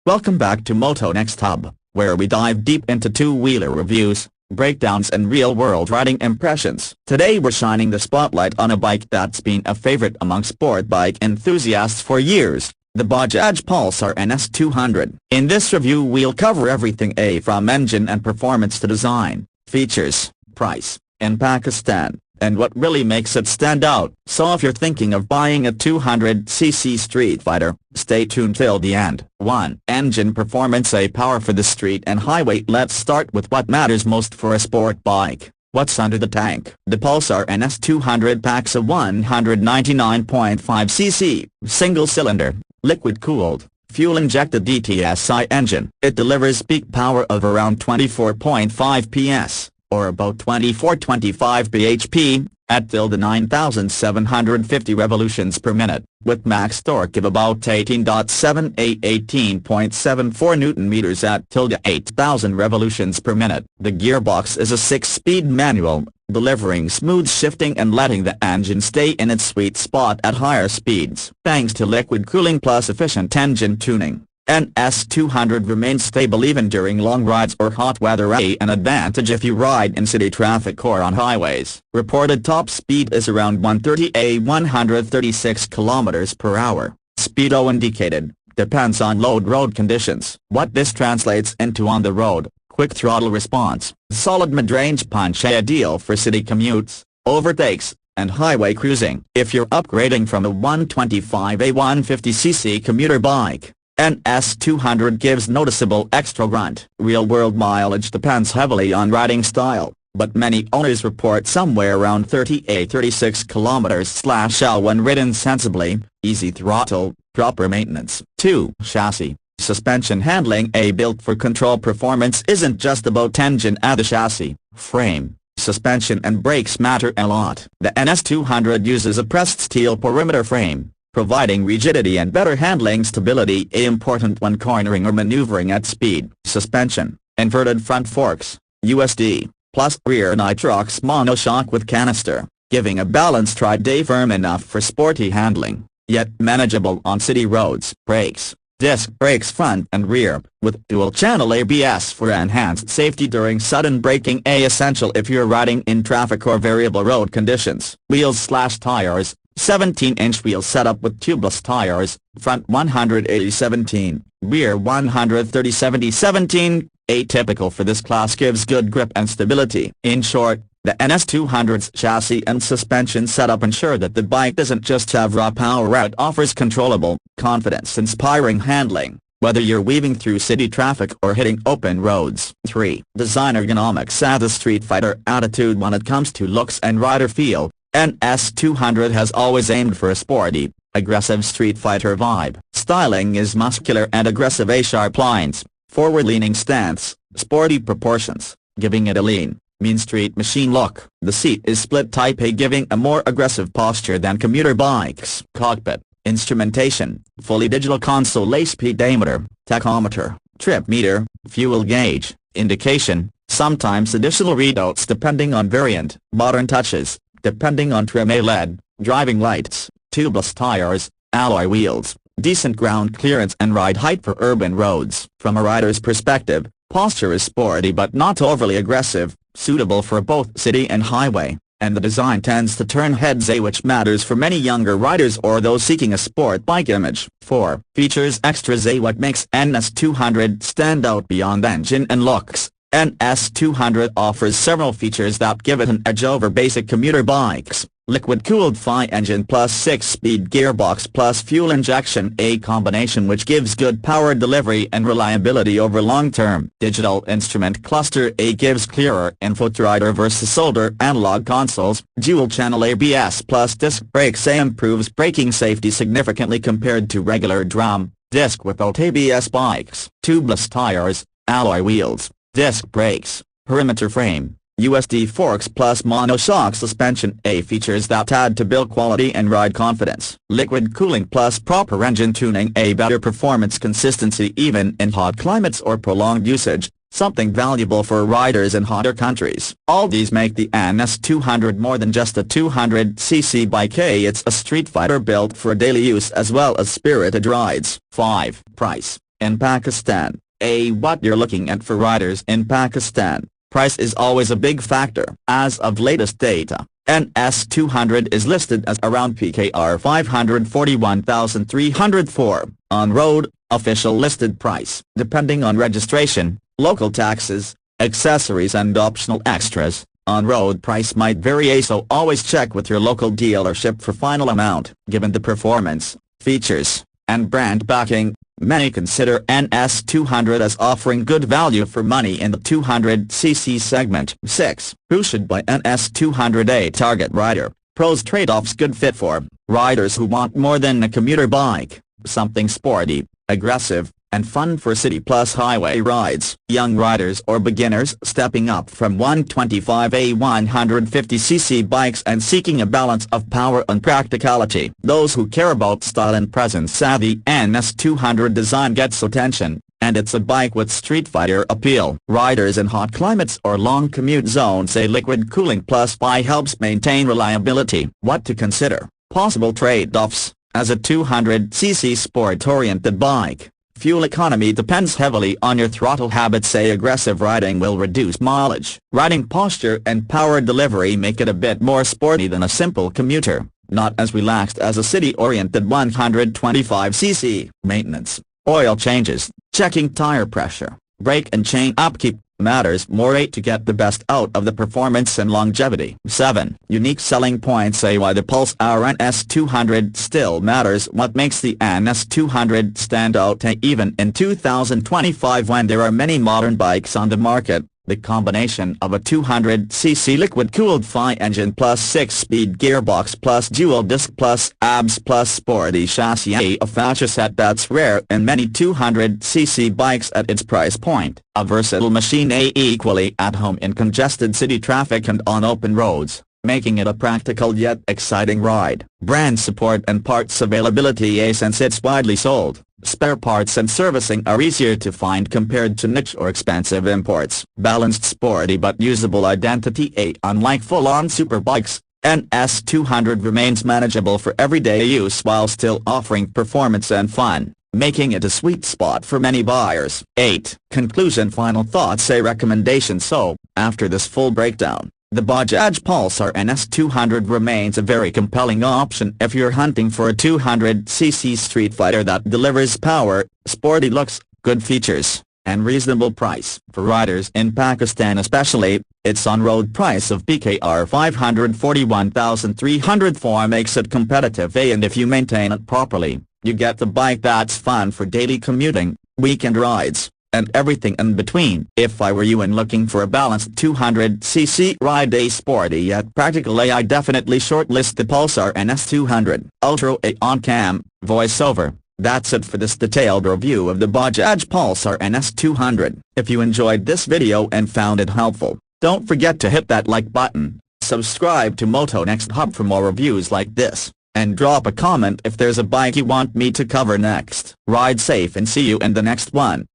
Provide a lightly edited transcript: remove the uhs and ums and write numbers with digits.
Welcome back to Moto Next Hub, where we dive deep into two-wheeler reviews, breakdowns and real-world riding impressions. Today we're shining the spotlight on a bike that's been a favorite among sport bike enthusiasts for years, the Bajaj Pulsar NS200. In this review we'll cover everything from engine and performance to design, features, price, and Pakistan, and what really makes it stand out. So if you're thinking of buying a 200cc Streetfighter, stay tuned till the end. 1. Engine performance. Power for the street and highway. Let's start with what matters most for a sport bike. What's under the tank? The Pulsar NS200 packs a 199.5cc, single-cylinder, liquid-cooled, fuel-injected DTSI engine. It delivers peak power of around 24.5 PS, or about 24-25 bhp, at till the 9,750 revolutions per minute, with max torque of about 18.74 Newton-meters at till the 8,000 revolutions per minute. The gearbox is a 6-speed manual, delivering smooth shifting and letting the engine stay in its sweet spot at higher speeds. Thanks to liquid cooling plus efficient engine tuning, NS200 remains stable even during long rides or hot weather, an advantage if you ride in city traffic or on highways. Reported top speed is around 136 km per hour. Speedo indicated, depends on road conditions. What this translates into on the road: quick throttle response, solid mid-range punch, ideal for city commutes, overtakes, and highway cruising. If you're upgrading from a 125 a 150cc commuter bike, NS200 gives noticeable extra grunt. Real-world mileage depends heavily on riding style, but many owners report somewhere around 36 km/h when ridden sensibly, easy throttle, proper maintenance. 2. Chassis. Suspension handling. Built for control. Performance isn't just about engine and the chassis. Frame, suspension and brakes matter a lot. The NS200 uses a pressed steel perimeter frame, providing rigidity and better handling stability, important when cornering or maneuvering at speed. Suspension, inverted front forks, USD, plus rear nitrox monoshock with canister, giving a balanced ride, firm enough for sporty handling, yet manageable on city roads. Brakes. Disc brakes front and rear, with dual-channel ABS for enhanced safety during sudden braking, essential if you're riding in traffic or variable road conditions. Wheels/tires. 17-inch wheel setup with tubeless tires, front 180/17, rear 130/70/17, atypical for this class, gives good grip and stability. In short, the NS200's chassis and suspension setup ensure that the bike doesn't just have raw power, it offers controllable, confidence-inspiring handling, whether you're weaving through city traffic or hitting open roads. 3. Design ergonomics. The Streetfighter attitude when it comes to looks and rider feel. NS200 has always aimed for a sporty, aggressive Streetfighter vibe. Styling is muscular and aggressive, sharp lines, forward-leaning stance, sporty proportions, giving it a lean, mean street machine look. The seat is split type A, giving a more aggressive posture than commuter bikes. Cockpit. Instrumentation, fully digital console, speedometer, tachometer, trip meter, fuel gauge, indication, sometimes additional readouts depending on variant. Modern touches, depending on trim: LED, driving lights, tubeless tires, alloy wheels, decent ground clearance and ride height for urban roads. From a rider's perspective, posture is sporty but not overly aggressive, suitable for both city and highway, and the design tends to turn heads, which matters for many younger riders or those seeking a sport bike image. 4. Features extras. What makes NS200 stand out beyond engine and looks? NS200 offers several features that give it an edge over basic commuter bikes. Liquid-cooled FI engine plus 6-speed gearbox plus fuel injection, a combination which gives good power delivery and reliability over long term. Digital instrument cluster. Gives clearer info to rider versus older analog consoles. Dual-channel ABS plus disc brakes. Improves braking safety significantly compared to regular drum, disc without ABS bikes. Tubeless tires, alloy wheels, disc brakes, perimeter frame, USD forks plus monoshock suspension. Features that add to build quality and ride confidence. Liquid cooling plus proper engine tuning. Better performance consistency even in hot climates or prolonged usage, something valuable for riders in hotter countries. All these make the NS200 more than just a 200cc bike. It's a Streetfighter built for daily use as well as spirited rides. 5. Price. in Pakistan. What you're looking at for riders in Pakistan. Price is always a big factor. As of latest data, NS200 is listed as around PKR 541,304 on road, official listed price. Depending on registration, local taxes, accessories and optional extras, on-road price might vary, so always check with your local dealership for final amount. Given the performance, features, and brand backing, many consider NS200 as offering good value for money in the 200cc segment. 6. Who should buy NS200? A target rider. Pros: trade-offs. Good fit for riders who want more than a commuter bike, something sporty, aggressive, and fun for city plus highway rides. Young riders or beginners stepping up from 125 150cc bikes and seeking a balance of power and practicality. Those who care about style and presence. The NS200 design gets attention, and it's a bike with Streetfighter appeal. Riders in hot climates or long commute zones. A liquid cooling plus Y helps maintain reliability. What to consider? Possible trade-offs. As a 200cc sport-oriented bike, fuel economy depends heavily on your throttle habits. Aggressive riding will reduce mileage. Riding posture and power delivery make it a bit more sporty than a simple commuter, not as relaxed as a city-oriented 125cc. Maintenance, oil changes, checking tire pressure, brake and chain upkeep matters more. To get the best out of the performance and longevity. 7. Unique selling points. Why the Pulsar NS200 still matters. What makes the NS200 stand out even in 2025 when there are many modern bikes on the market? The combination of a 200cc liquid-cooled FI engine plus 6-speed gearbox plus dual-disc plus ABS plus sporty chassis. A fascia set that's rare in many 200cc bikes at its price point. A versatile machine. Equally at home in congested city traffic and on open roads, making it a practical yet exciting ride. Brand support and parts availability. Since it's widely sold, spare parts and servicing are easier to find compared to niche or expensive imports. Balanced, sporty but usable identity. Unlike full-on superbikes, NS200 remains manageable for everyday use while still offering performance and fun, making it a sweet spot for many buyers. 8. Conclusion. Final thoughts. Recommendation. So, after this full breakdown, the Bajaj Pulsar NS200 remains a very compelling option if you're hunting for a 200cc Streetfighter that delivers power, sporty looks, good features, and reasonable price. For riders in Pakistan especially, its on-road price of PKR 541,304 makes it competitive. And if you maintain it properly, you get the bike that's fun for daily commuting, weekend rides, and everything in between. If I were you and looking for a balanced 200cc ride, a sporty yet practical, I definitely shortlist the Pulsar NS200. Ultra on-cam, voiceover. That's it for this detailed review of the Bajaj Pulsar NS200. If you enjoyed this video and found it helpful, don't forget to hit that like button, subscribe to Moto Next Hub for more reviews like this, and drop a comment if there's a bike you want me to cover next. Ride safe and see you in the next one.